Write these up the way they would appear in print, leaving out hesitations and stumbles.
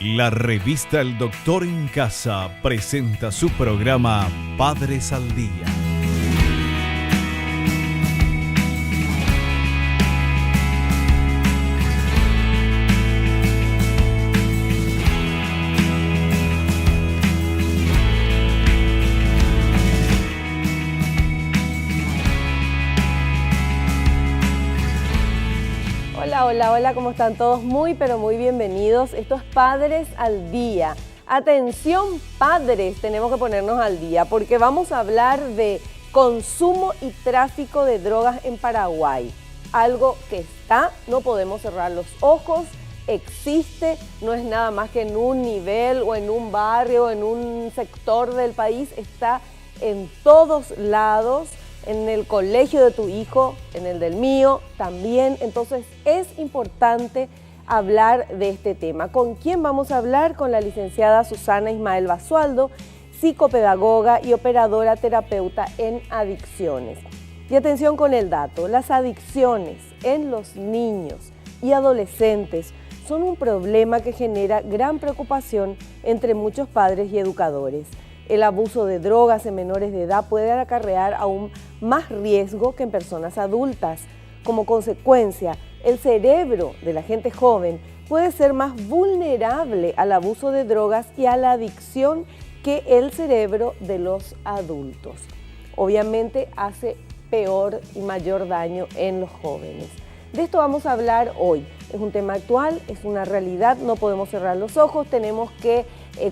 La revista El Doctor en Casa presenta su programa Padres al Día. Hola, ¿cómo están todos? Muy, pero muy bienvenidos. Esto es Padres al Día. Atención, padres, tenemos que ponernos al día porque vamos a hablar de consumo y tráfico de drogas en Paraguay. Algo que está, no podemos cerrar los ojos, existe, no es nada más que en un nivel o en un barrio, en un sector del país, está en todos lados. En el colegio de tu hijo, en el del mío también. Entonces es importante hablar de este tema. ¿Con quién vamos a hablar? Con la licenciada Susana Ismael Basualdo, psicopedagoga y operadora terapeuta en adicciones. Y atención con el dato, las adicciones en los niños y adolescentes son un problema que genera gran preocupación entre muchos padres y educadores. El abuso de drogas en menores de edad puede acarrear aún más riesgo que en personas adultas. Como consecuencia, el cerebro de la gente joven puede ser más vulnerable al abuso de drogas y a la adicción que el cerebro de los adultos. Obviamente hace peor y mayor daño en los jóvenes. De esto vamos a hablar hoy. Es un tema actual, es una realidad, no podemos cerrar los ojos, tenemos que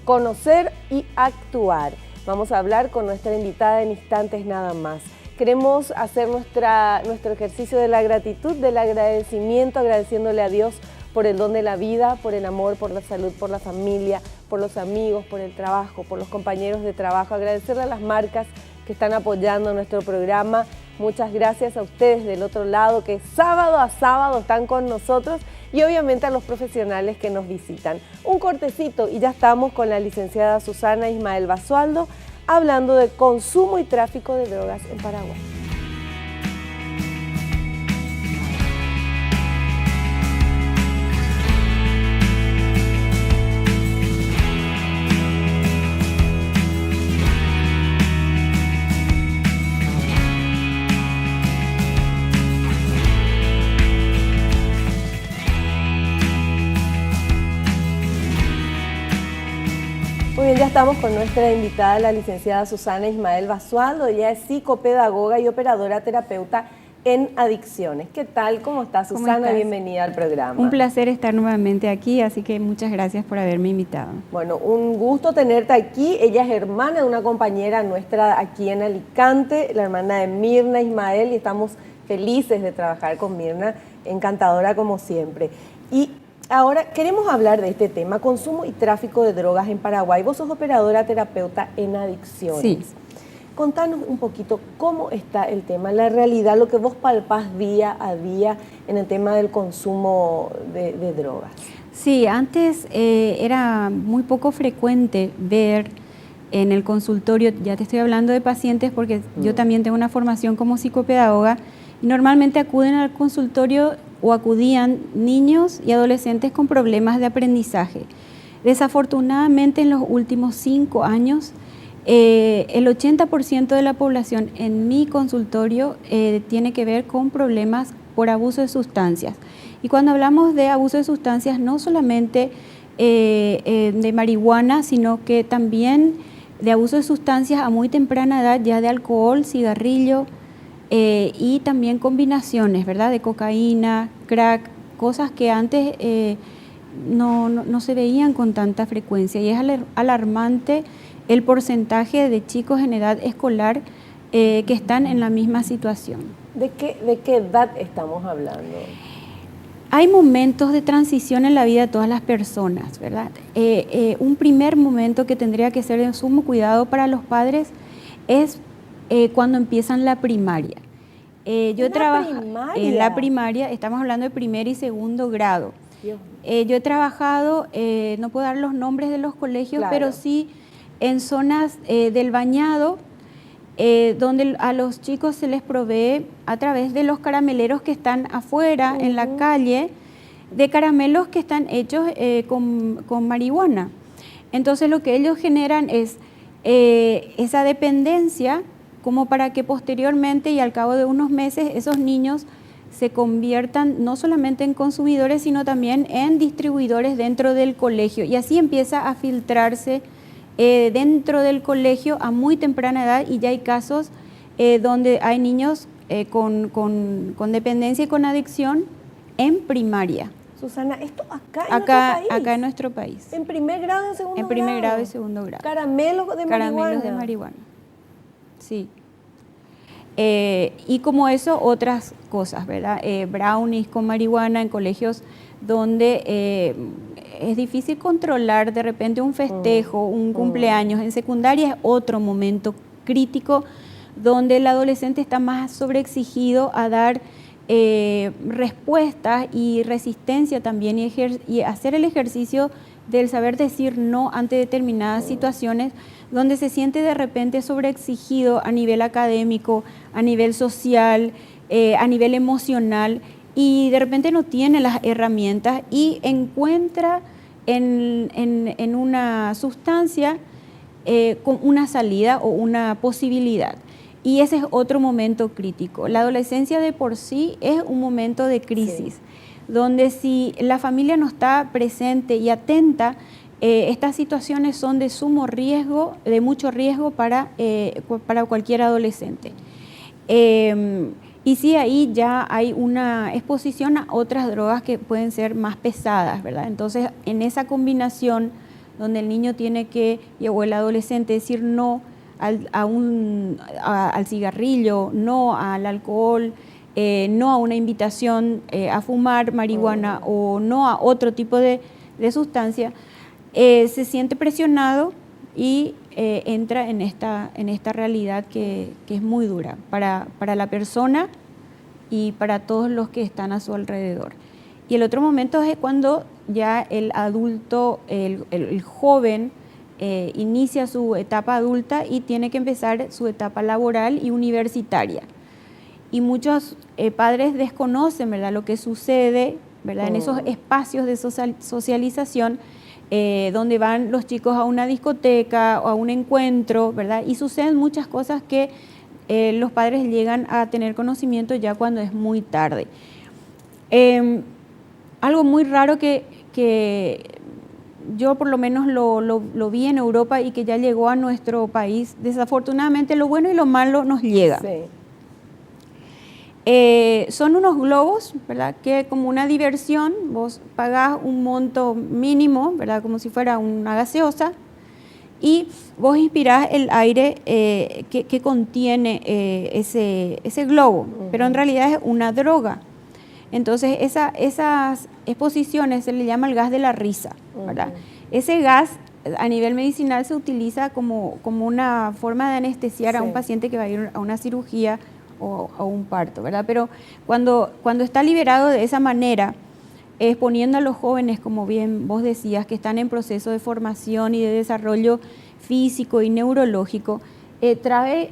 conocer y actuar. Vamos a hablar con nuestra invitada en instantes nada más. Queremos hacer nuestro ejercicio de la gratitud, del agradecimiento, agradeciéndole a Dios por el don de la vida, por el amor, por la salud, por la familia, por los amigos, por el trabajo, por los compañeros de trabajo. Agradecerle a las marcas que están apoyando nuestro programa. Muchas gracias a ustedes del otro lado que sábado a sábado están con nosotros y obviamente a los profesionales que nos visitan. Un cortecito y ya estamos con la licenciada Susana Ismael Basualdo hablando de consumo y tráfico de drogas en Paraguay. Muy bien, ya estamos con nuestra invitada, la licenciada Susana Ismael Basualdo. Ella es psicopedagoga y operadora terapeuta en adicciones. ¿Qué tal? ¿Cómo estás, Susana? ¿Cómo estás? Bienvenida al programa. Un placer estar nuevamente aquí, así que muchas gracias por haberme invitado. Bueno, un gusto tenerte aquí. Ella es hermana de una compañera nuestra aquí en Alicante, la hermana de Mirna Ismael, y estamos felices de trabajar con Mirna, encantadora como siempre. Y ahora queremos hablar de este tema, consumo y tráfico de drogas en Paraguay. Vos sos operadora terapeuta en adicciones. Sí. Contanos un poquito cómo está el tema, la realidad, lo que vos palpás día a día en el tema del consumo de drogas. Sí, antes era muy poco frecuente ver en el consultorio, ya te estoy hablando de pacientes porque yo también tengo una formación como psicopedagoga y normalmente acuden al consultorio o acudían niños y adolescentes con problemas de aprendizaje. Desafortunadamente, en los últimos 5 años, el 80% de la población en mi consultorio tiene que ver con problemas por abuso de sustancias. Y cuando hablamos de abuso de sustancias, no solamente de marihuana, sino que también de abuso de sustancias a muy temprana edad, ya de alcohol, cigarrillo, y también combinaciones, ¿verdad? De cocaína, crack, cosas que antes no se veían con tanta frecuencia. Y es alarmante el porcentaje de chicos en edad escolar que están en la misma situación. ¿De qué edad estamos hablando? Hay momentos de transición en la vida de todas las personas, ¿verdad? Un primer momento que tendría que ser de sumo cuidado para los padres es cuando empiezan la primaria. Yo trabajo en la primaria, estamos hablando de primer y segundo grado. Yo he trabajado, no puedo dar los nombres de los colegios, claro, pero sí en zonas del Bañado, donde a los chicos se les provee a través de los carameleros que están afuera, en la calle, de caramelos que están hechos con marihuana. Entonces lo que ellos generan es esa dependencia como para que posteriormente y al cabo de unos meses esos niños se conviertan no solamente en consumidores, sino también en distribuidores dentro del colegio. Y así empieza a filtrarse dentro del colegio a muy temprana edad, y ya hay casos donde hay niños con dependencia y con adicción en primaria. Susana, ¿esto acá en nuestro país? Acá en nuestro país. ¿En primer grado y en segundo grado? En primer grado y segundo grado. Caramelos de marihuana. Caramelos de marihuana, sí. Y como eso, otras cosas, ¿verdad? Brownies con marihuana en colegios donde es difícil controlar de repente un festejo, un cumpleaños. En secundaria es otro momento crítico donde el adolescente está más sobreexigido a dar respuestas y resistencia también, y hacer el ejercicio del saber decir no ante determinadas situaciones donde se siente de repente sobreexigido a nivel académico, a nivel social, a nivel emocional, y de repente no tiene las herramientas y encuentra en una sustancia con una salida o una posibilidad. Y ese es otro momento crítico. La adolescencia de por sí es un momento de crisis, donde si la familia no está presente y atenta, estas situaciones son de sumo riesgo, de mucho riesgo para cualquier adolescente. Y sí, ahí ya hay una exposición a otras drogas que pueden ser más pesadas, ¿verdad? Entonces, en esa combinación donde el niño tiene que, o el adolescente, decir no al cigarrillo, no al alcohol, no a una invitación a fumar marihuana o no a otro tipo de sustancia, se siente presionado y entra en esta realidad que es muy dura para la persona y para todos los que están a su alrededor. Y el otro momento es cuando ya el adulto, el joven, inicia su etapa adulta y tiene que empezar su etapa laboral y universitaria. Y muchos padres desconocen, ¿verdad?, lo que sucede, ¿verdad?, en esos espacios de socialización donde van los chicos a una discoteca o a un encuentro, ¿verdad? Y suceden muchas cosas que los padres llegan a tener conocimiento ya cuando es muy tarde. Algo muy raro que yo por lo menos lo vi en Europa y que ya llegó a nuestro país. Desafortunadamente lo bueno y lo malo nos llega. Sí. Son unos globos, ¿verdad?, que como una diversión, vos pagás un monto mínimo, ¿verdad?, como si fuera una gaseosa, y vos inspirás el aire que contiene ese globo, pero en realidad es una droga. Entonces esas exposiciones se le llama el gas de la risa, ¿verdad? Ese gas a nivel medicinal se utiliza como una forma de anestesiar a un paciente que va a ir a una cirugía o a un parto, ¿verdad? Pero cuando está liberado de esa manera, exponiendo a los jóvenes, como bien vos decías, que están en proceso de formación y de desarrollo físico y neurológico, trae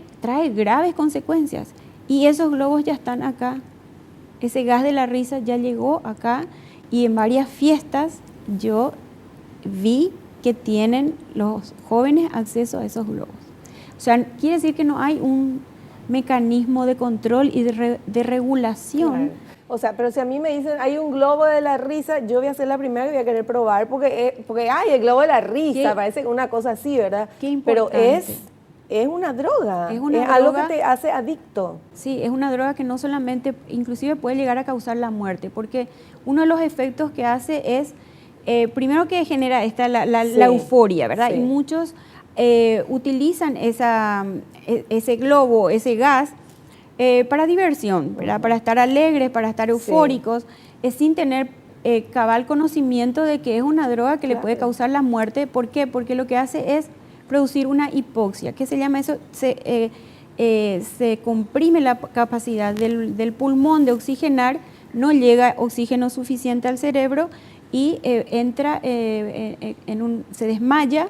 graves consecuencias. Y esos globos ya están acá. Ese gas de la risa ya llegó acá, y en varias fiestas yo vi que tienen los jóvenes acceso a esos globos. O sea, quiere decir que no hay un mecanismo de control y de regulación. Claro. O sea, pero si a mí me dicen hay un globo de la risa, yo voy a ser la primera que voy a querer probar porque ay, el globo de la risa, parece una cosa así, ¿verdad? Qué importante. Pero es una droga, es algo que te hace adicto. Sí, es una droga que no solamente, inclusive puede llegar a causar la muerte, porque uno de los efectos que hace es, primero que genera la euforia, ¿verdad? Sí. Y muchos utilizan ese globo, ese gas, para diversión, ¿verdad? Para estar alegres, para estar eufóricos, sin tener cabal conocimiento de que es una droga que le puede causar la muerte. ¿Por qué? Porque lo que hace es producir una hipoxia. ¿Qué se llama eso? Se comprime la capacidad del pulmón de oxigenar, no llega oxígeno suficiente al cerebro y entra se desmaya,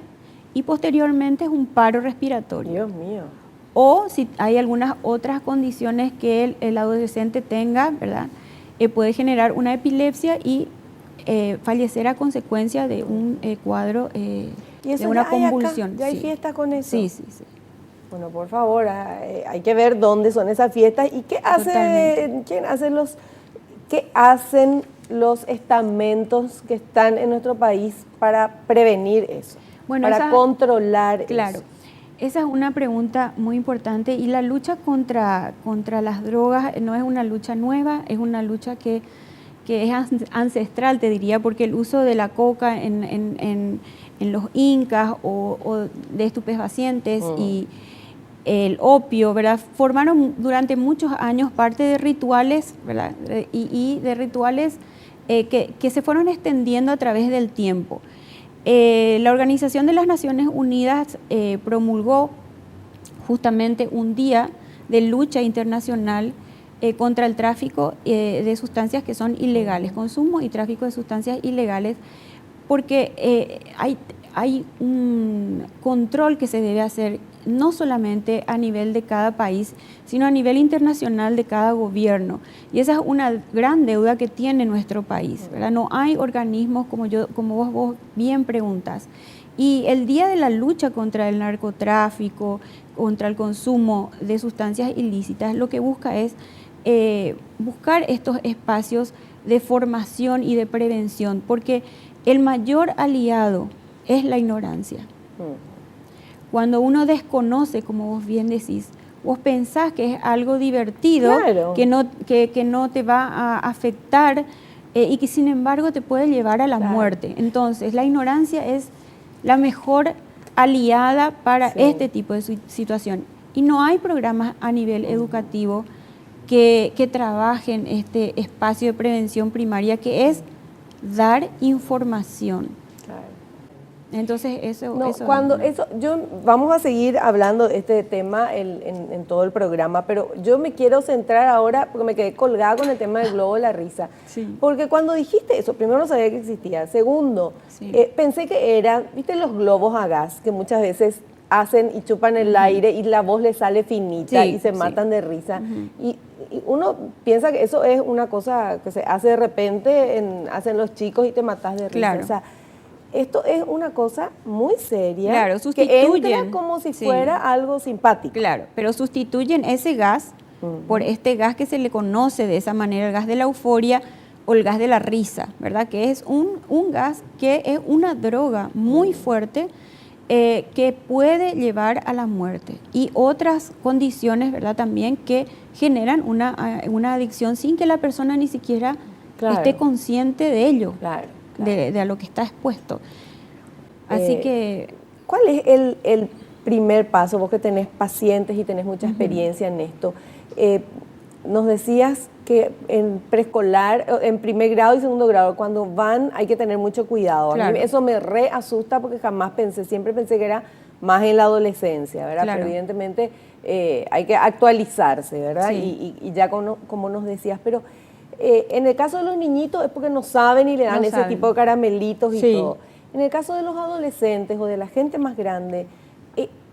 y posteriormente es un paro respiratorio. Dios mío. O si hay algunas otras condiciones que el adolescente tenga, ¿verdad?, puede generar una epilepsia y fallecer a consecuencia de un cuadro ¿Y eso de una ya hay acá? convulsión. ¿Ya hay Sí. fiestas con eso? Sí. Bueno, por favor, hay que ver dónde son esas fiestas y qué hacen los estamentos que están en nuestro país para prevenir eso, para controlar claro, eso. Esa es una pregunta muy importante y la lucha contra las drogas no es una lucha nueva, es una lucha que es ancestral, te diría, porque el uso de la coca en los incas o de estupefacientes y el opio, ¿verdad? Formaron durante muchos años parte de rituales, ¿verdad? Y de rituales que se fueron extendiendo a través del tiempo. La Organización de las Naciones Unidas promulgó justamente un día de lucha internacional contra el tráfico de sustancias que son ilegales, consumo y tráfico de sustancias ilegales, porque hay un control que se debe hacer no solamente a nivel de cada país, sino a nivel internacional de cada gobierno. Y esa es una gran deuda que tiene nuestro país, ¿verdad? No hay organismos como vos bien preguntas. Y el Día de la Lucha contra el Narcotráfico, contra el consumo de sustancias ilícitas, lo que busca es buscar estos espacios de formación y de prevención, porque el mayor aliado es la ignorancia. Cuando uno desconoce, como vos bien decís, vos pensás que es algo divertido, claro, que no te va a afectar y que sin embargo te puede llevar a la muerte. Entonces, la ignorancia es la mejor aliada para este tipo de situación. Y no hay programas a nivel educativo que trabajen este espacio de prevención primaria, que es dar información. Entonces vamos a seguir hablando de este tema en todo el programa, pero yo me quiero centrar ahora, porque me quedé colgada con el tema del globo de la risa. Sí. Porque cuando dijiste eso, primero no sabía que existía, segundo, pensé que eran, viste, los globos a gas, que muchas veces hacen y chupan el aire y la voz les sale finita y se matan de risa. Y uno piensa que eso es una cosa que se hace de repente, hacen los chicos y te matas de risa. Claro. O sea, esto es una cosa muy seria, claro, que entra como si fuera algo simpático. Claro, pero sustituyen ese gas por este gas que se le conoce de esa manera, el gas de la euforia o el gas de la risa, ¿verdad? Que es un gas que es una droga muy fuerte que puede llevar a la muerte. Y otras condiciones, ¿verdad? También que generan una adicción sin que la persona ni siquiera esté consciente de ello. Claro. De a lo que está expuesto. Así que... ¿Cuál es el primer paso? Vos que tenés pacientes y tenés mucha experiencia en esto. Nos decías que en preescolar, en primer grado y segundo grado, cuando van hay que tener mucho cuidado. Claro. A mí eso me re asusta porque siempre pensé que era más en la adolescencia, ¿verdad? Claro. Pero evidentemente hay que actualizarse, ¿verdad? Sí. Y ya como nos decías, pero... en el caso de los niñitos es porque no saben y le dan ese tipo de caramelitos y todo. En el caso de los adolescentes o de la gente más grande,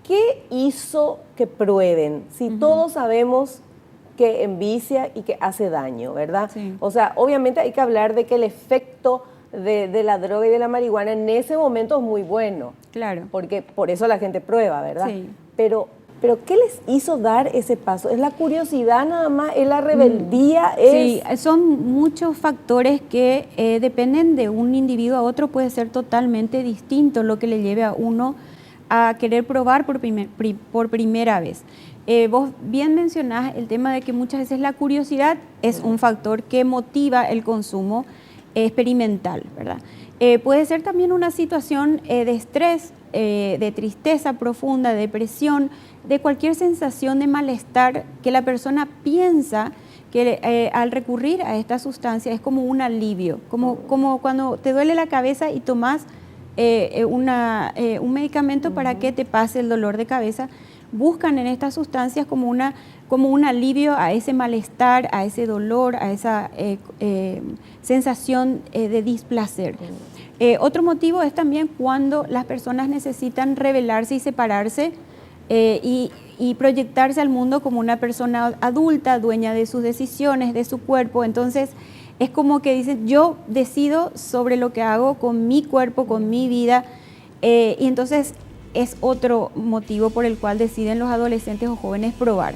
¿qué hizo que prueben? Si todos sabemos que envicia y que hace daño, ¿verdad? Sí. O sea, obviamente hay que hablar de que el efecto de la droga y de la marihuana en ese momento es muy bueno. Claro. Porque por eso la gente prueba, ¿verdad? Sí. Pero ¿qué les hizo dar ese paso? ¿Es la curiosidad nada más? ¿Es la rebeldía? Sí, son muchos factores que dependen de un individuo a otro, puede ser totalmente distinto lo que le lleve a uno a querer probar por primera vez. Vos bien mencionás el tema de que muchas veces la curiosidad es un factor que motiva el consumo experimental, ¿verdad? Puede ser también una situación de estrés, de tristeza profunda, de depresión, de cualquier sensación de malestar que la persona piensa que al recurrir a esta sustancia es como un alivio, como cuando te duele la cabeza y tomas un medicamento para que te pase el dolor de cabeza. Buscan en estas sustancias como un alivio a ese malestar, a ese dolor, a esa sensación de displacer. Otro motivo es también cuando las personas necesitan rebelarse y separarse y proyectarse al mundo como una persona adulta, dueña de sus decisiones, de su cuerpo. Entonces, es como que dicen, yo decido sobre lo que hago con mi cuerpo, con mi vida, y entonces es otro motivo por el cual deciden los adolescentes o jóvenes probar.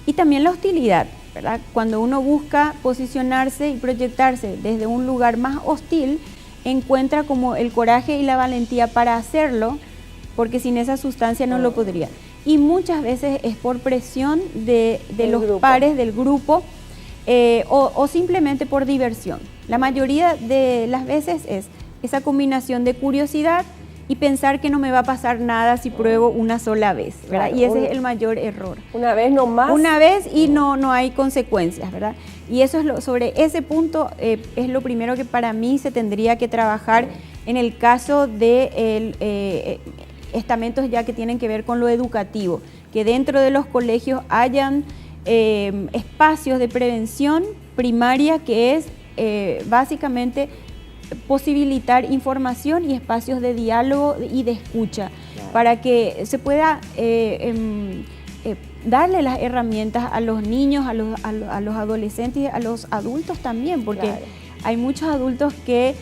Y también la hostilidad, ¿verdad? Cuando uno busca posicionarse y proyectarse desde un lugar más hostil, encuentra como el coraje y la valentía para hacerlo, porque sin esa sustancia no lo podría. Y muchas veces es por presión de los pares del grupo, o simplemente por diversión. La mayoría de las veces es esa combinación de curiosidad y pensar que no me va a pasar nada si pruebo una sola vez, ¿verdad? Claro, y ese es el mayor error. Una vez nomás. Una vez y no hay consecuencias, ¿verdad? Y eso es sobre ese punto es lo primero que para mí se tendría que trabajar en el caso de estamentos ya que tienen que ver con lo educativo, que dentro de los colegios hayan espacios de prevención primaria, que es básicamente posibilitar información y espacios de diálogo y de escucha, claro, para que se pueda darle las herramientas a los niños, a los adolescentes y a los adultos también, porque claro, hay muchos adultos que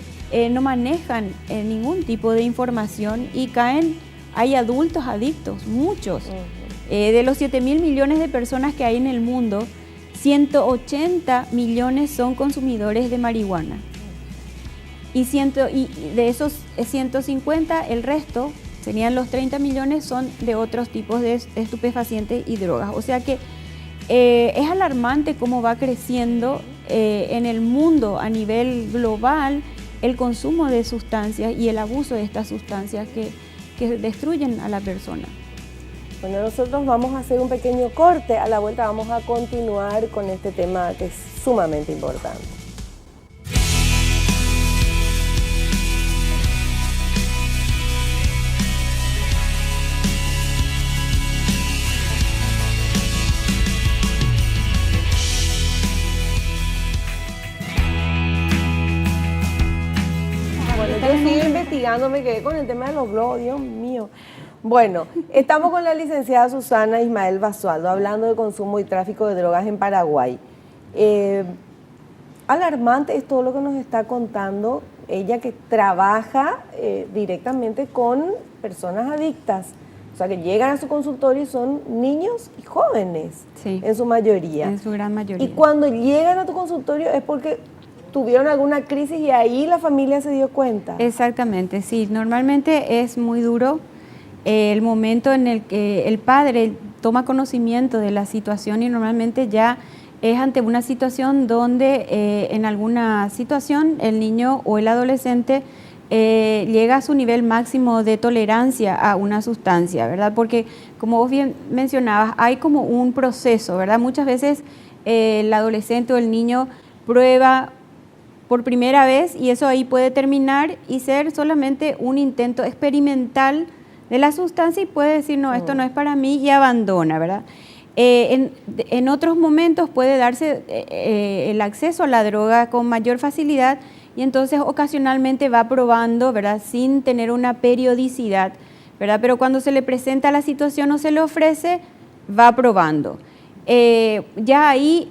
no manejan ningún tipo de información y hay adultos adictos, muchos. De los 7.000 millones de personas que hay en el mundo, 180 millones son consumidores de marihuana. Y de esos 150, el resto, serían los 30 millones, son de otros tipos de estupefacientes y drogas. O sea que es alarmante cómo va creciendo en el mundo a nivel global el consumo de sustancias y el abuso de estas sustancias que destruyen a la persona. Bueno, nosotros vamos a hacer un pequeño corte. A la vuelta vamos a continuar con este tema que es sumamente importante. Yo sigo investigando, me quedé con el tema de los blogs, Dios mío. Bueno, estamos con la licenciada Susana Ismael Basualdo hablando de consumo y tráfico de drogas en Paraguay. Alarmante es todo lo que nos está contando ella, que trabaja directamente con personas adictas. O sea, que llegan a su consultorio y son niños y jóvenes, sí, en su mayoría. En su gran mayoría. Y cuando llegan a tu consultorio es porque tuvieron alguna crisis y ahí la familia se dio cuenta. Exactamente, sí. Normalmente es muy duro el momento en el que el padre toma conocimiento de la situación y normalmente ya es ante una situación donde en alguna situación el niño o el adolescente llega a su nivel máximo de tolerancia a una sustancia, ¿verdad? Porque como vos bien mencionabas, hay como un proceso, ¿verdad? Muchas veces el adolescente o el niño prueba por primera vez y eso ahí puede terminar y ser solamente un intento experimental de la sustancia y puede decir, no, esto no es para mí y abandona, ¿verdad? En otros momentos puede darse el acceso a la droga con mayor facilidad y entonces ocasionalmente va probando, ¿verdad? Sin tener una periodicidad, ¿verdad? Pero cuando se le presenta la situación o se le ofrece, va probando. Ya ahí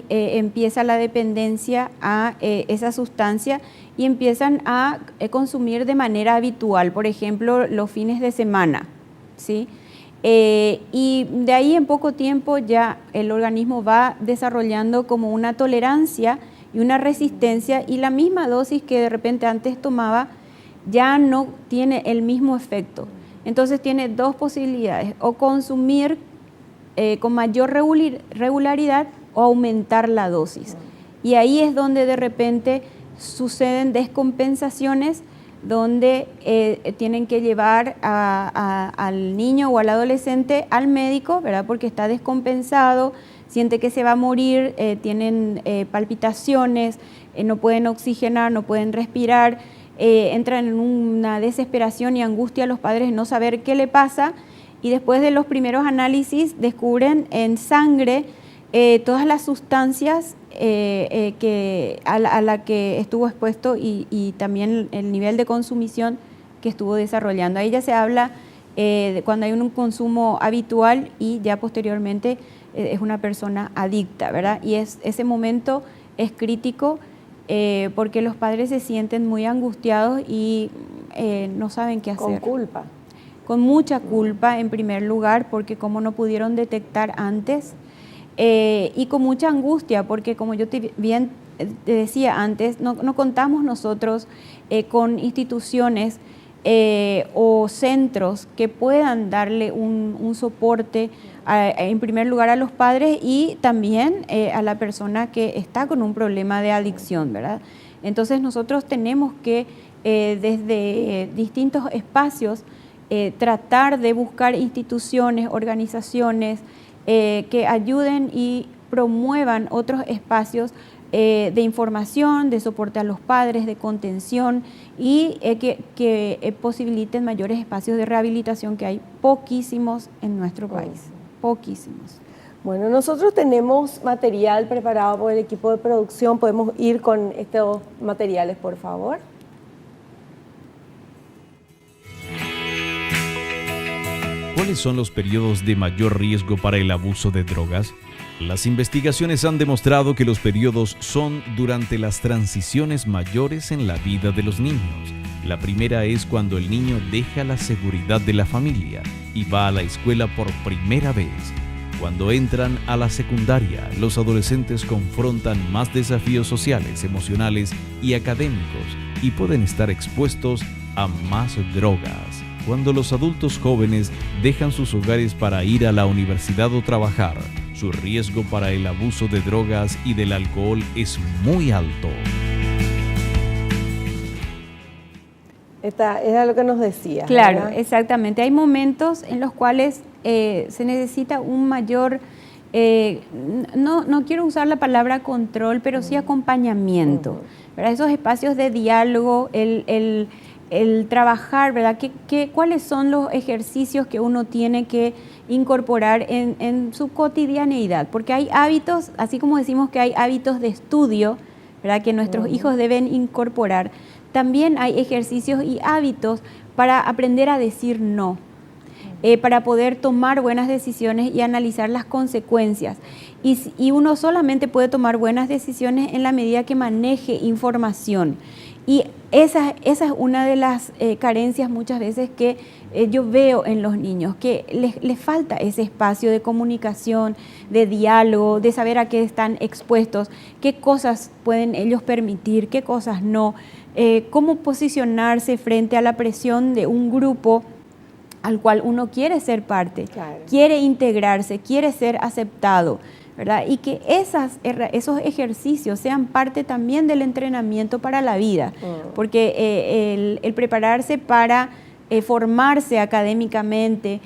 empieza la dependencia a esa sustancia y empiezan a consumir de manera habitual, por ejemplo, los fines de semana, ¿sí? Y de ahí en poco tiempo ya el organismo va desarrollando como una tolerancia y una resistencia y la misma dosis que de repente antes tomaba ya no tiene el mismo efecto. Entonces tiene dos posibilidades, o consumir con mayor regularidad o aumentar la dosis. Y ahí es donde de repente suceden descompensaciones donde tienen que llevar al niño o al adolescente al médico, ¿verdad? Porque está descompensado, siente que se va a morir, tienen palpitaciones, no pueden oxigenar, no pueden respirar, entran en una desesperación y angustia los padres de no saber qué le pasa y después de los primeros análisis descubren en sangre todas las sustancias a la que estuvo expuesto y también el nivel de consumición que estuvo desarrollando. Ahí ya se habla de cuando hay un consumo habitual y ya posteriormente es una persona adicta, ¿verdad? Y ese momento es crítico porque los padres se sienten muy angustiados y no saben qué hacer. Con culpa. Con mucha culpa en primer lugar, porque como no pudieron detectar antes, y con mucha angustia, porque como yo bien te decía antes, no contamos nosotros con instituciones o centros que puedan darle un soporte en primer lugar a los padres y también a la persona que está con un problema de adicción, ¿verdad? Entonces nosotros tenemos que desde distintos espacios tratar de buscar instituciones, organizaciones que ayuden y promuevan otros espacios de información, de soporte a los padres, de contención y que posibiliten mayores espacios de rehabilitación, que hay poquísimos en nuestro país, poquísimos. Bueno, nosotros tenemos material preparado por el equipo de producción. ¿Podemos ir con estos materiales, por favor? ¿Cuáles son los periodos de mayor riesgo para el abuso de drogas? Las investigaciones han demostrado que los periodos son durante las transiciones mayores en la vida de los niños. La primera es cuando el niño deja la seguridad de la familia y va a la escuela por primera vez. Cuando entran a la secundaria, los adolescentes confrontan más desafíos sociales, emocionales y académicos y pueden estar expuestos a más drogas. Cuando los adultos jóvenes dejan sus hogares para ir a la universidad o trabajar, su riesgo para el abuso de drogas y del alcohol es muy alto. Era lo que nos decía. Claro, ¿verdad? exactamente. Hay momentos en los cuales se necesita un mayor, no quiero usar la palabra control, pero sí acompañamiento. ¿Verdad? Esos espacios de diálogo, el trabajar, ¿verdad? ¿Cuáles son los ejercicios que uno tiene que incorporar en su cotidianeidad? Porque hay hábitos, así como decimos que hay hábitos de estudio, ¿verdad? Que nuestros hijos deben incorporar. También hay ejercicios y hábitos para aprender a decir no, para poder tomar buenas decisiones y analizar las consecuencias. Y uno solamente puede tomar buenas decisiones en la medida que maneje información. Y esa es una de las carencias muchas veces que yo veo en los niños, que les falta ese espacio de comunicación, de diálogo, de saber a qué están expuestos, qué cosas pueden ellos permitir, qué cosas no, cómo posicionarse frente a la presión de un grupo al cual uno quiere ser parte, claro, quiere integrarse, quiere ser aceptado, ¿verdad? Y que esos ejercicios sean parte también del entrenamiento para la vida, porque el prepararse para formarse académicamente,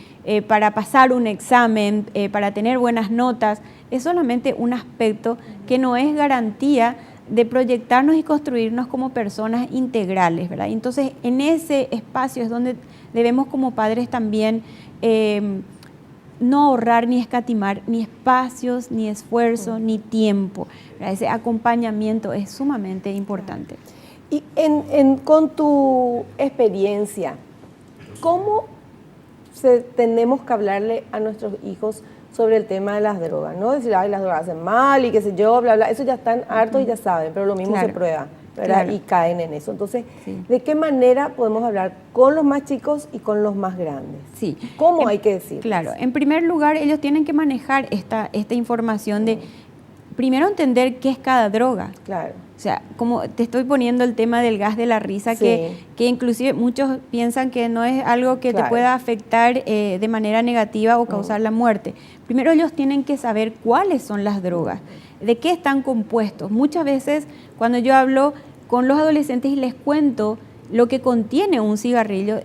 para pasar un examen, para tener buenas notas, es solamente un aspecto que no es garantía de proyectarnos y construirnos como personas integrales, ¿verdad? Entonces, en ese espacio es donde debemos como padres también no ahorrar ni escatimar ni espacios, ni esfuerzo, ni tiempo, ¿verdad? Ese acompañamiento es sumamente importante. Y con tu experiencia, ¿cómo tenemos que hablarle a nuestros hijos sobre el tema de las drogas? No decir, ay, las drogas hacen mal y qué sé yo, bla, bla. Eso ya están hartos y ya saben, pero lo mismo se prueba, ¿verdad? Claro. Y caen en eso. Entonces, ¿de qué manera podemos hablar con los más chicos y con los más grandes? Sí. ¿Cómo hay que decir? Claro, en primer lugar, ellos tienen que manejar esta información de, primero, entender qué es cada droga. Claro. O sea, como te estoy poniendo el tema del gas de la risa, que inclusive muchos piensan que no es algo que te pueda afectar de manera negativa o causar la muerte. Primero ellos tienen que saber cuáles son las drogas, de qué están compuestos. Muchas veces cuando yo hablo con los adolescentes y les cuento lo que contiene un cigarrillo,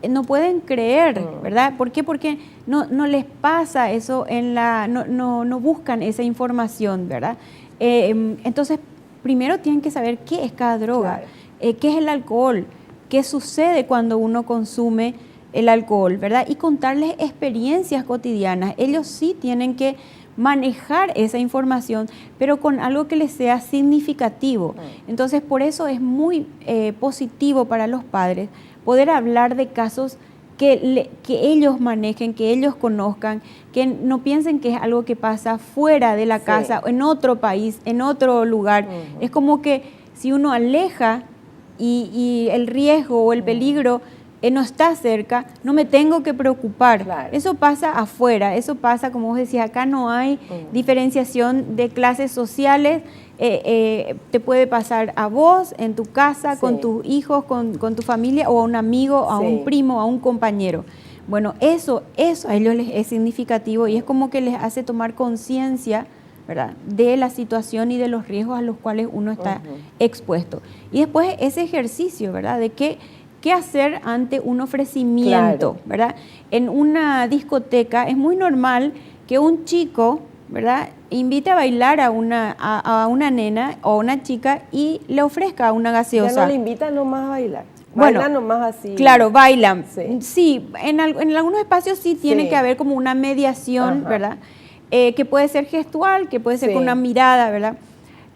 no pueden creer, ¿verdad? ¿Por qué? Porque no les pasa eso, no buscan esa información, ¿verdad? Entonces, primero tienen que saber qué es cada droga, qué es el alcohol, qué sucede cuando uno consume el alcohol, ¿verdad? Y contarles experiencias cotidianas. Ellos sí tienen que manejar esa información, pero con algo que les sea significativo. Entonces, por eso es muy positivo para los padres poder hablar de casos que ellos manejen, que ellos conozcan, que no piensen que es algo que pasa fuera de la casa, en otro país, en otro lugar. Es como que Si uno aleja y el riesgo o el peligro no está cerca, no me tengo que preocupar. Claro. Eso pasa afuera, eso pasa, como vos decías, acá no hay diferenciación de clases sociales. Te puede pasar a vos, en tu casa, Sí. con tus hijos, con tu familia, o a un amigo, a Sí. un primo, a un compañero. Bueno, eso a ellos les es significativo y es como que les hace tomar conciencia, ¿verdad?, de la situación y de los riesgos a los cuales uno está expuesto. Y después ese ejercicio, ¿verdad?, de qué hacer ante un ofrecimiento, Claro. ¿verdad? En una discoteca es muy normal que un chico, ¿verdad?, invite a bailar a una nena o a una chica y le ofrezca una gaseosa. Ya no le invitan nomás a bailar. Bueno, Bailan nomás así. Claro, bailan. Sí. Sí, en algunos espacios sí tiene Sí. que haber como una mediación, Ajá. ¿verdad? Que puede ser gestual, que puede ser Sí. con una mirada, ¿verdad?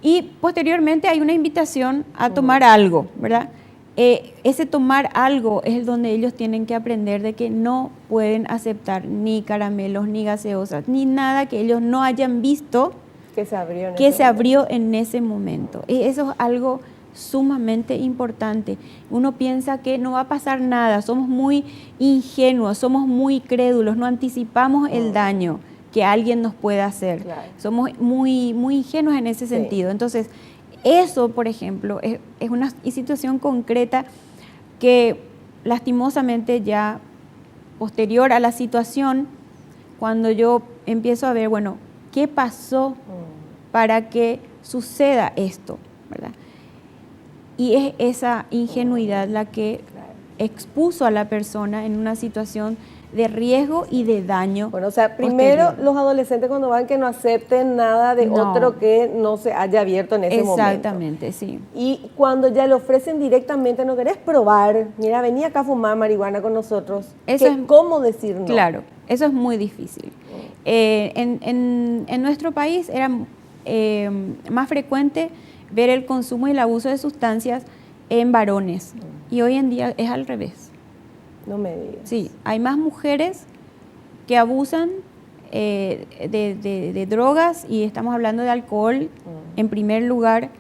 Y posteriormente hay una invitación a tomar algo, ¿verdad? Ese tomar algo es donde ellos tienen que aprender de que no pueden aceptar ni caramelos, ni gaseosas, ni nada que ellos no hayan visto Que se abrió en que ese se momento. abrió en ese momento. Y eso es algo sumamente importante. Uno piensa que no va a pasar nada, somos muy ingenuos, somos muy crédulos, no anticipamos el daño que alguien nos pueda hacer. Claro. Somos muy, muy ingenuos en ese sentido. Entonces, eso, por ejemplo, es una situación concreta que lastimosamente ya posterior a la situación, cuando yo empiezo a ver, bueno, ¿qué pasó para que suceda esto? ¿Verdad? Y es esa ingenuidad la que expuso a la persona en una situación de riesgo y de daño. Bueno, o sea, primero posterior. los adolescentes cuando van que no acepten nada de No. otro que no se haya abierto en ese momento. Exactamente, sí. Y cuando ya le ofrecen directamente, ¿no querés probar? Mira, vení acá a fumar marihuana con nosotros. Eso es- ¿Cómo decir no? Claro, eso es muy difícil. En nuestro país era más frecuente ver el consumo y el abuso de sustancias en varones. Y hoy en día es al revés. No me digas. Sí, hay más mujeres que abusan de drogas, y estamos hablando de alcohol en primer lugar,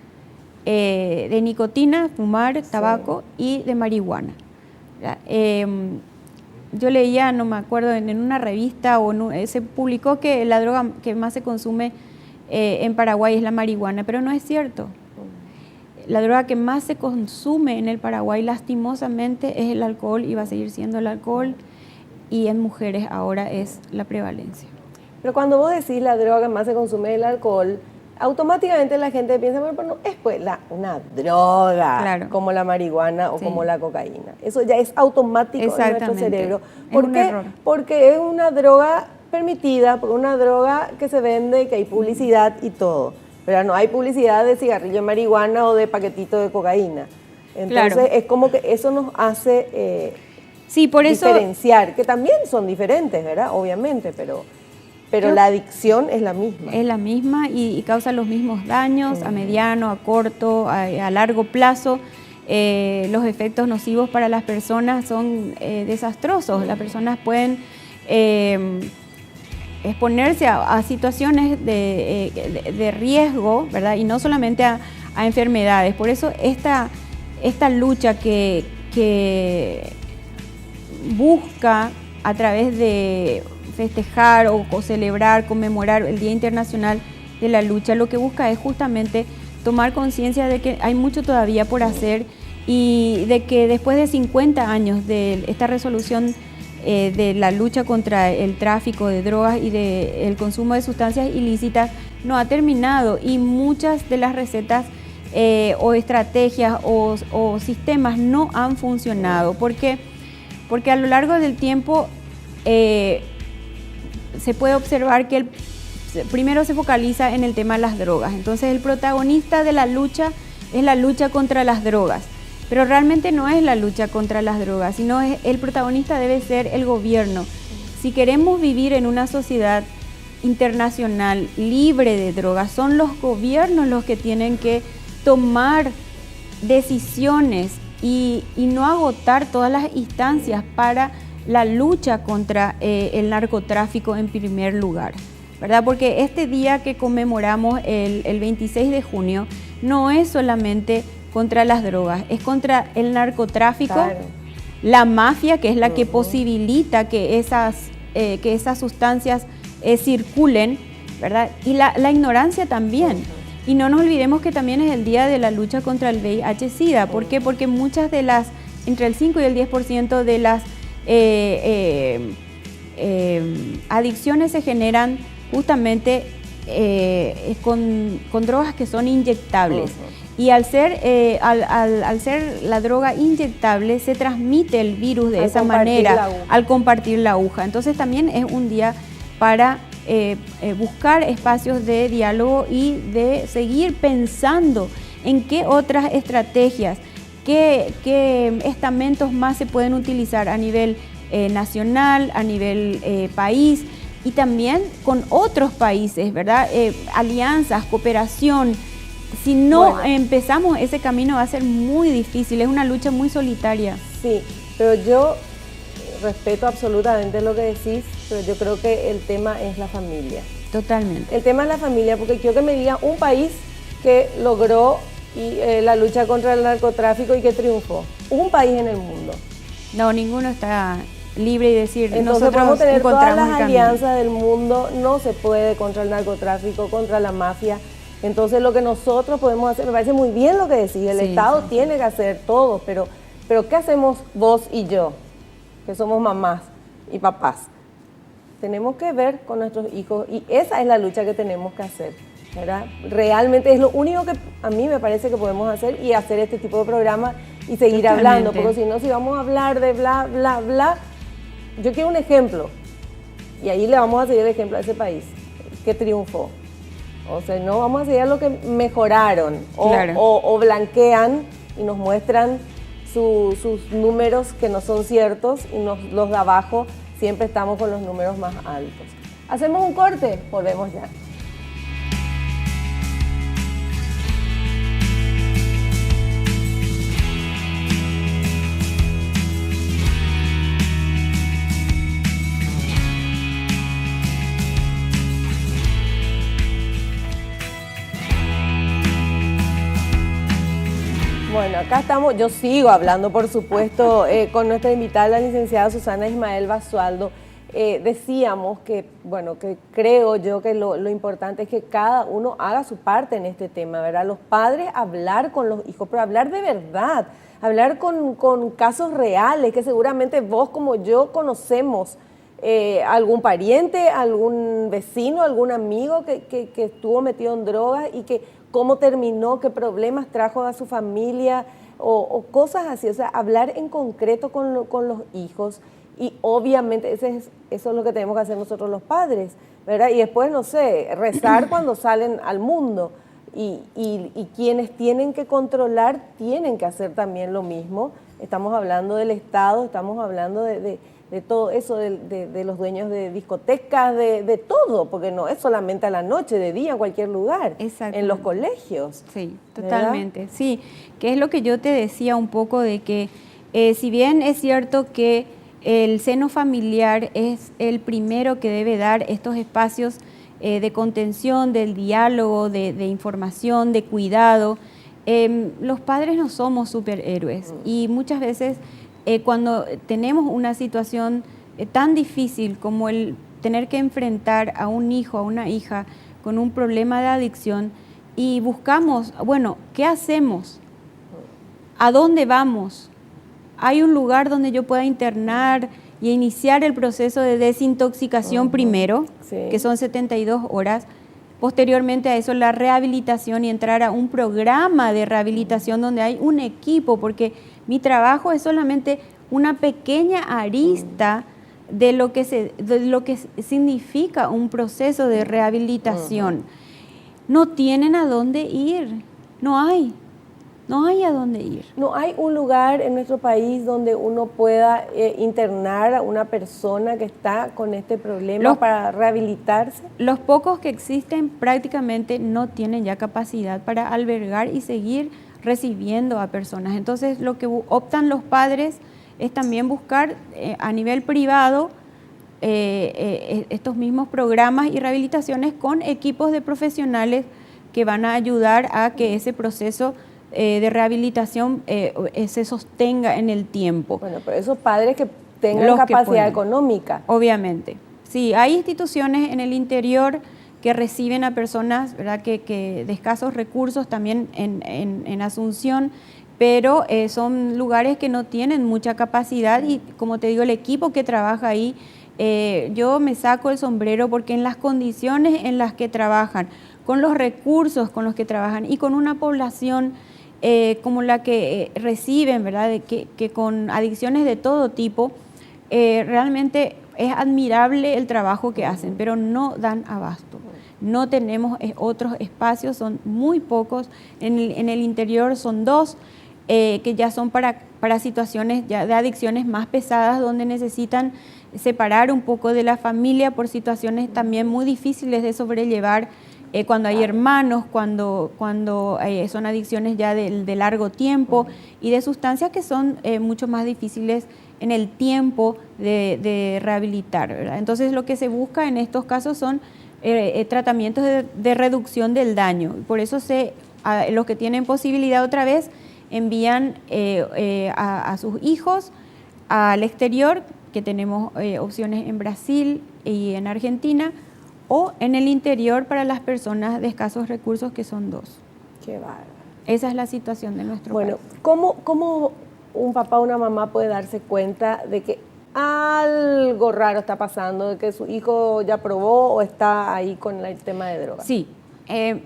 de nicotina, fumar, tabaco, y de marihuana. ¿Ya? Yo leía, no me acuerdo, en una revista se publicó que la droga que más se consume en Paraguay es la marihuana, pero no es cierto. La droga que más se consume en el Paraguay, lastimosamente, es el alcohol, y va a seguir siendo el alcohol, y en mujeres ahora es la prevalencia. Pero cuando vos decís la droga que más se consume es el alcohol, automáticamente la gente piensa, bueno, pero no es pues una droga, Claro. como la marihuana o Sí. como la cocaína. Eso ya es automático en nuestro Exactamente. cerebro. Es ¿Por un qué? error. Porque es una droga permitida, porque una droga que se vende, que hay publicidad y todo. Pero no hay publicidad de cigarrillo de marihuana o de paquetito de cocaína. Entonces Claro. es como que eso nos hace Sí, por eso... diferenciar, que también son diferentes, ¿verdad? Obviamente, pero la adicción es la misma. Es la misma y causa los mismos daños a mediano, a corto, a largo plazo. Los efectos nocivos para las personas son desastrosos. Las personas pueden exponerse a situaciones de riesgo, ¿verdad? Y no solamente a enfermedades. Por eso esta lucha que busca, a través de festejar o celebrar, conmemorar el Día Internacional de la Lucha, lo que busca es justamente tomar conciencia de que hay mucho todavía por hacer, y de que después de 50 años de esta resolución de la lucha contra el tráfico de drogas y del consumo de sustancias ilícitas, no ha terminado, y muchas de las recetas o estrategias o sistemas no han funcionado. ¿Por qué? Porque a lo largo del tiempo se puede observar que primero se focaliza en el tema de las drogas. Entonces el protagonista de la lucha es la lucha contra las drogas, pero realmente no es la lucha contra las drogas, sino el protagonista debe ser el gobierno. Si queremos vivir en una sociedad internacional libre de drogas, son los gobiernos los que tienen que tomar decisiones y no agotar todas las instancias para la lucha contra el narcotráfico en primer lugar, ¿verdad? Porque este día que conmemoramos el 26 de junio no es solamente contra las drogas, es contra el narcotráfico, Claro. la mafia, que es la que posibilita que esas sustancias circulen, ¿verdad? Y la ignorancia también. Y no nos olvidemos que también es el día de la lucha contra el VIH-Sida. ¿Por qué? Porque muchas de las, entre el 5 y el 10% de las adicciones se generan justamente con drogas que son inyectables. Y al ser la droga inyectable, se transmite el virus de esa manera al compartir la aguja. Entonces también es un día para buscar espacios de diálogo y de seguir pensando en qué otras estrategias, qué estamentos más se pueden utilizar a nivel nacional, a nivel país y también con otros países, ¿verdad? Alianzas, cooperación. Si no empezamos ese camino va a ser muy difícil, es una lucha muy solitaria. Sí, pero yo respeto absolutamente lo que decís, pero yo creo que el tema es la familia. Totalmente. El tema es la familia, porque quiero que me diga un país que logró la lucha contra el narcotráfico y que triunfó. Un país en el mundo. No, ninguno está libre y decir, entonces nosotros podemos tener todas encontramos las el camino. alianzas del mundo, no se puede contra el narcotráfico, contra la mafia. Entonces lo que nosotros podemos hacer, me parece muy bien lo que decís, el Estado tiene que hacer todo, pero ¿qué hacemos vos y yo, que somos mamás y papás? Tenemos que ver con nuestros hijos y esa es la lucha que tenemos que hacer, ¿verdad? Realmente es lo único que a mí me parece que podemos hacer y hacer este tipo de programas y seguir hablando, porque si no, si vamos a hablar de bla, bla, bla, yo quiero un ejemplo y ahí le vamos a seguir el ejemplo a ese país que triunfó. O sea, no vamos a seguir lo que mejoraron o blanquean y nos muestran sus números que no son ciertos y los de abajo siempre estamos con los números más altos. Hacemos un corte, volvemos ya. Bueno, acá estamos, yo sigo hablando, por supuesto, con nuestra invitada, la licenciada Susana Ismael Basualdo. Decíamos que, bueno, que creo yo que lo importante es que cada uno haga su parte en este tema, ¿verdad? Los padres hablar con los hijos, pero hablar de verdad, hablar con casos reales, que seguramente vos como yo conocemos, algún pariente, algún vecino, algún amigo que estuvo metido en drogas y que cómo terminó, qué problemas trajo a su familia o cosas así. O sea, hablar en concreto con los hijos y obviamente eso es lo que tenemos que hacer nosotros los padres, ¿verdad? Y después, no sé, rezar cuando salen al mundo y quienes tienen que controlar tienen que hacer también lo mismo. Estamos hablando del Estado, estamos hablando de todo eso, de los dueños de discotecas, de todo, porque no es solamente a la noche, de día, en cualquier lugar, en los colegios. Sí, totalmente, ¿verdad? Sí, que es lo que yo te decía un poco de que si bien es cierto que el seno familiar es el primero que debe dar estos espacios de contención, del diálogo, de información, de cuidado, los padres no somos superhéroes y muchas veces cuando tenemos una situación tan difícil como el tener que enfrentar a un hijo, a una hija con un problema de adicción y buscamos, bueno, ¿qué hacemos? ¿A dónde vamos? ¿Hay un lugar donde yo pueda internar y iniciar el proceso de desintoxicación primero, que son 72 horas? Posteriormente a eso la rehabilitación y entrar a un programa de rehabilitación donde hay un equipo, porque mi trabajo es solamente una pequeña arista de lo que significa un proceso de rehabilitación. No tienen a dónde ir, no hay a dónde ir. No hay un lugar en nuestro país donde uno pueda internar a una persona que está con este problema para rehabilitarse. Los pocos que existen prácticamente no tienen ya capacidad para albergar y seguir recibiendo a personas. Entonces lo que optan los padres es también buscar a nivel privado estos mismos programas y rehabilitaciones con equipos de profesionales que van a ayudar a que ese proceso de rehabilitación se sostenga en el tiempo. Bueno, pero esos padres que tengan Los que capacidad pueden, económica. Obviamente. Sí, hay instituciones en el interior que reciben a personas, ¿verdad?, que de escasos recursos, también en Asunción, pero son lugares que no tienen mucha capacidad y, como te digo, el equipo que trabaja ahí, yo me saco el sombrero porque en las condiciones en las que trabajan, con los recursos con los que trabajan y con una población como la que reciben, ¿verdad?, que con adicciones de todo tipo, realmente es admirable el trabajo que hacen, pero no dan abasto. No tenemos otros espacios, son muy pocos. En el interior son 2, que ya son para situaciones ya de adicciones más pesadas, donde necesitan separar un poco de la familia por situaciones también muy difíciles de sobrellevar, cuando hay hermanos, cuando son adicciones ya de largo tiempo y de sustancias que son mucho más difíciles en el tiempo de rehabilitar, ¿verdad? Entonces lo que se busca en estos casos son tratamientos de reducción del daño. Por eso los que tienen posibilidad otra vez envían a sus hijos al exterior, que tenemos opciones en Brasil y en Argentina, o en el interior para las personas de escasos recursos, que son 2. Qué bárbaro. Esa es la situación de nuestro país. Bueno, ¿cómo un papá o una mamá puede darse cuenta de que algo raro está pasando, de que su hijo ya probó o está ahí con el tema de drogas? Sí.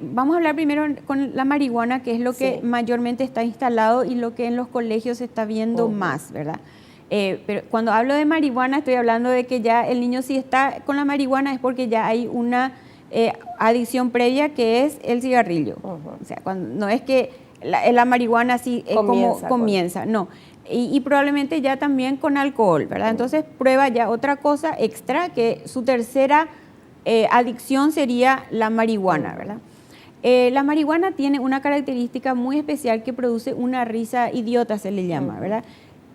Vamos a hablar primero con la marihuana, que es lo que mayormente está instalado y lo que en los colegios se está viendo más, ¿verdad? Pero cuando hablo de marihuana estoy hablando de que ya el niño, si está con la marihuana, es porque ya hay una adicción previa, que es el cigarrillo. O sea, no es que la marihuana así comienza, no. Y probablemente ya también con alcohol, ¿verdad? Entonces prueba ya otra cosa extra, que su tercera adicción sería la marihuana, ¿verdad? La marihuana tiene una característica muy especial, que produce una risa idiota, se le llama, ¿verdad?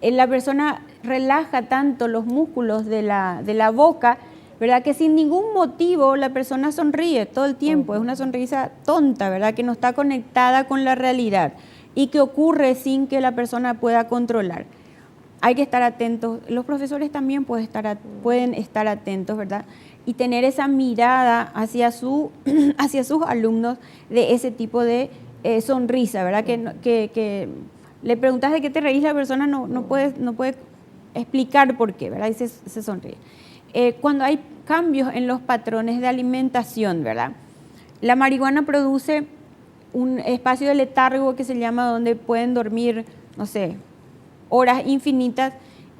La persona relaja tanto los músculos de la boca, ¿verdad?, que sin ningún motivo la persona sonríe todo el tiempo. Es una sonrisa tonta, ¿verdad?, que no está conectada con la realidad y que ocurre sin que la persona pueda controlar. Hay que estar atentos. Los profesores también pueden estar atentos, ¿verdad?, y tener esa mirada hacia sus alumnos de ese tipo de sonrisa, ¿verdad?, que le preguntas de qué te reís, la persona no puede explicar por qué, ¿verdad?, y se sonríe. Cuando hay cambios en los patrones de alimentación, ¿verdad?, la marihuana produce un espacio de letargo, que se llama, donde pueden dormir, no sé, horas infinitas,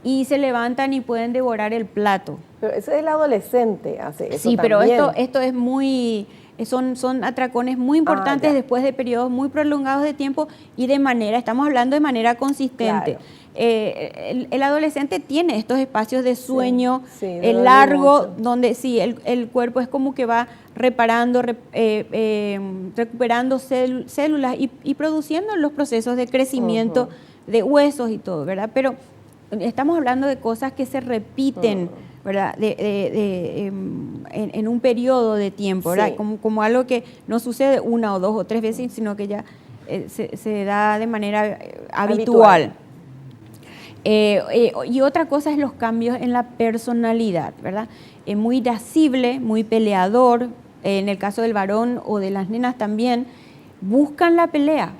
y se levantan y pueden devorar el plato. Pero eso es el adolescente, hace eso sí, también. Pero esto es muy... Son atracones muy importantes después de periodos muy prolongados de tiempo y estamos hablando de manera consistente. Claro. El adolescente tiene estos espacios de sueño largo, donde el cuerpo es como que va reparando, recuperando células y produciendo los procesos de crecimiento de huesos y todo, ¿verdad? Pero estamos hablando de cosas que se repiten, ¿verdad?, en un periodo de tiempo, ¿verdad? Como algo que no sucede 1 o 2 o 3 veces, sino que ya se da de manera habitual. Y otra cosa es los cambios en la personalidad, ¿verdad? Muy irascible, muy peleador, en el caso del varón o de las nenas también, buscan la pelea,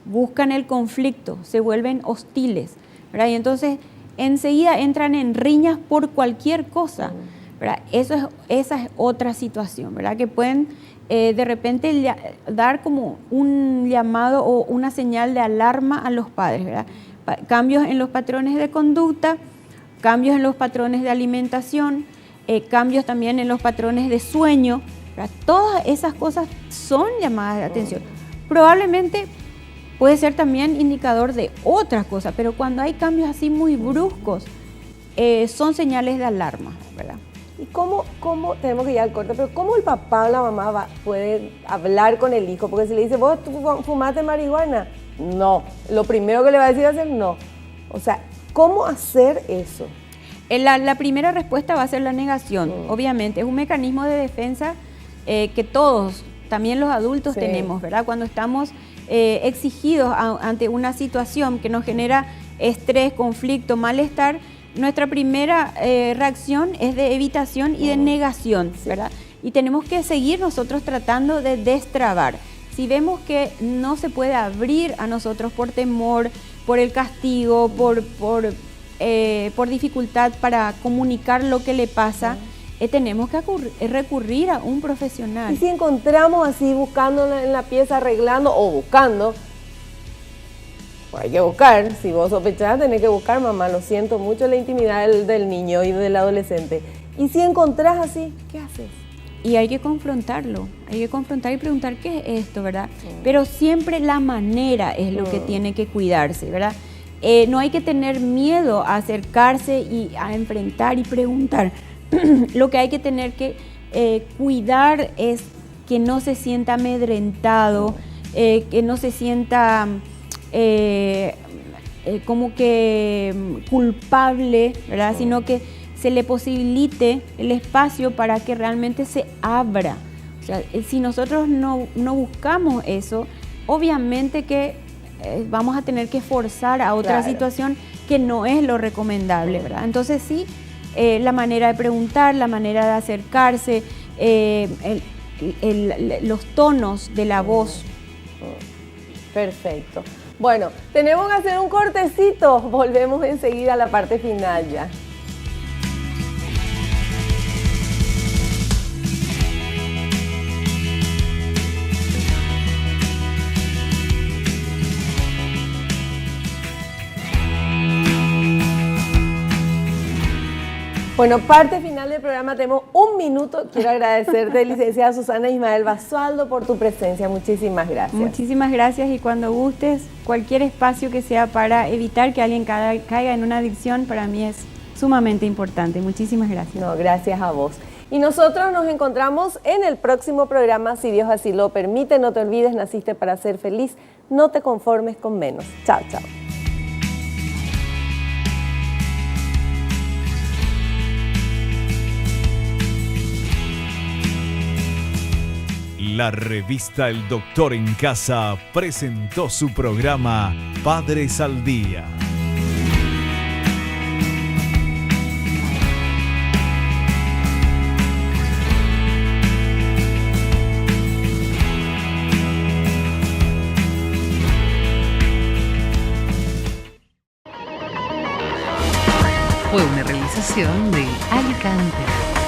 buscan el conflicto, se vuelven hostiles, ¿verdad? Y entonces enseguida entran en riñas por cualquier cosa, ¿verdad? Esa es otra situación, ¿verdad? Que pueden de repente dar como un llamado o una señal de alarma a los padres, ¿verdad? Cambios en los patrones de conducta, cambios en los patrones de alimentación, cambios también en los patrones de sueño, ¿verdad? Todas esas cosas son llamadas de atención. Probablemente puede ser también indicador de otras cosas, pero cuando hay cambios así muy bruscos, son señales de alarma, ¿verdad? ¿Y cómo tenemos que ir al corte, pero cómo el papá o la mamá puede hablar con el hijo? Porque si le dice, ¿vos fumaste marihuana? No. Lo primero que le va a decir va a ser no. O sea, ¿cómo hacer eso? La primera respuesta va a ser la negación, obviamente. Es un mecanismo de defensa que todos, también los adultos, tenemos, ¿verdad? Cuando estamos exigidos ante una situación que nos genera estrés, conflicto, malestar, nuestra primera reacción es de evitación y de negación, ¿verdad? Y tenemos que seguir nosotros tratando de destrabar. Si vemos que no se puede abrir a nosotros por temor, por el castigo, por dificultad para comunicar lo que le pasa, tenemos que recurrir a un profesional. Y si encontramos así buscando en la pieza, arreglando o buscando, pues hay que buscar. Si vos sospechás, tenés que buscar, mamá, lo siento mucho, la intimidad del niño y del adolescente. Y si encontrás así, ¿qué haces? Y hay que confrontarlo, hay que confrontar y preguntar qué es esto, ¿verdad? Pero siempre la manera es lo que tiene que cuidarse, ¿verdad? No hay que tener miedo a acercarse y a enfrentar y preguntar. Lo que hay que tener que cuidar es que no se sienta amedrentado, que no se sienta como que culpable, ¿verdad? Sino que se le posibilite el espacio para que realmente se abra. O sea, si nosotros no buscamos eso, obviamente que vamos a tener que forzar a otra situación que no es lo recomendable, ¿verdad? Entonces sí, la manera de preguntar, la manera de acercarse, los tonos de la voz. Perfecto. Bueno, tenemos que hacer un cortecito. Volvemos enseguida a la parte final ya. Bueno, parte final del programa, tenemos un minuto. Quiero agradecerte, licenciada Susana Ismael Basualdo, por tu presencia. Muchísimas gracias. Muchísimas gracias, y cuando gustes, cualquier espacio que sea para evitar que alguien caiga en una adicción, para mí es sumamente importante. Muchísimas gracias. No, gracias a vos. Y nosotros nos encontramos en el próximo programa, si Dios así lo permite. No te olvides, naciste para ser feliz. No te conformes con menos. Chao, chao. La revista El Doctor en Casa presentó su programa Padres al Día. Fue una realización de Alicante.